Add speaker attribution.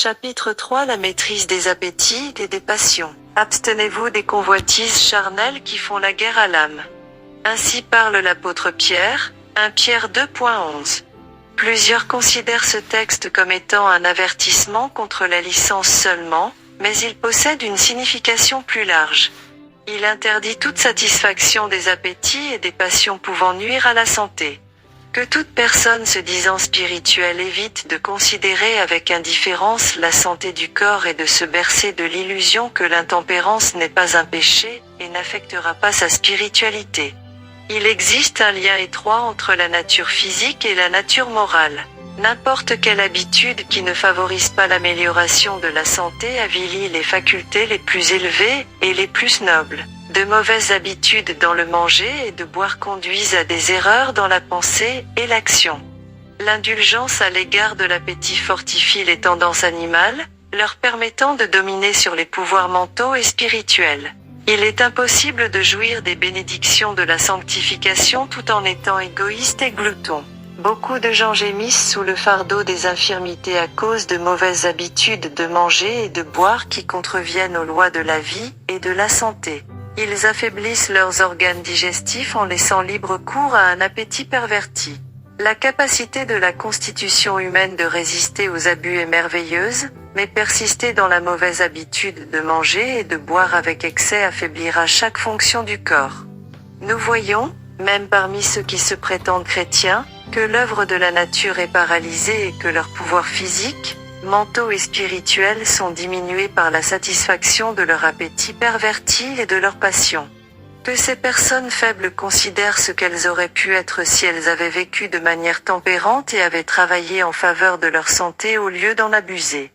Speaker 1: Chapitre 3 La maîtrise des appétits et des passions. Abstenez-vous des convoitises charnelles qui font la guerre à l'âme. Ainsi parle l'apôtre Pierre, 1 Pierre 2.11. Plusieurs considèrent ce texte comme étant un avertissement contre la licence seulement, mais il possède une signification plus large. Il interdit toute satisfaction des appétits et des passions pouvant nuire à la santé. Que toute personne se disant spirituelle évite de considérer avec indifférence la santé du corps et de se bercer de l'illusion que l'intempérance n'est pas un péché, et n'affectera pas sa spiritualité. Il existe un lien étroit entre la nature physique et la nature morale. N'importe quelle habitude qui ne favorise pas l'amélioration de la santé avilit les facultés les plus élevées et les plus nobles. De mauvaises habitudes dans le manger et de boire conduisent à des erreurs dans la pensée et l'action. L'indulgence à l'égard de l'appétit fortifie les tendances animales, leur permettant de dominer sur les pouvoirs mentaux et spirituels. Il est impossible de jouir des bénédictions de la sanctification tout en étant égoïste et glouton. Beaucoup de gens gémissent sous le fardeau des infirmités à cause de mauvaises habitudes de manger et de boire qui contreviennent aux lois de la vie et de la santé. Ils affaiblissent leurs organes digestifs en laissant libre cours à un appétit perverti. La capacité de la constitution humaine de résister aux abus est merveilleuse, mais persister dans la mauvaise habitude de manger et de boire avec excès affaiblira chaque fonction du corps. Nous voyons, même parmi ceux qui se prétendent chrétiens, que l'œuvre de la nature est paralysée et que leurs pouvoirs physiques, mentaux et spirituels sont diminués par la satisfaction de leur appétit perverti et de leur passion. Que ces personnes faibles considèrent ce qu'elles auraient pu être si elles avaient vécu de manière tempérante et avaient travaillé en faveur de leur santé au lieu d'en abuser.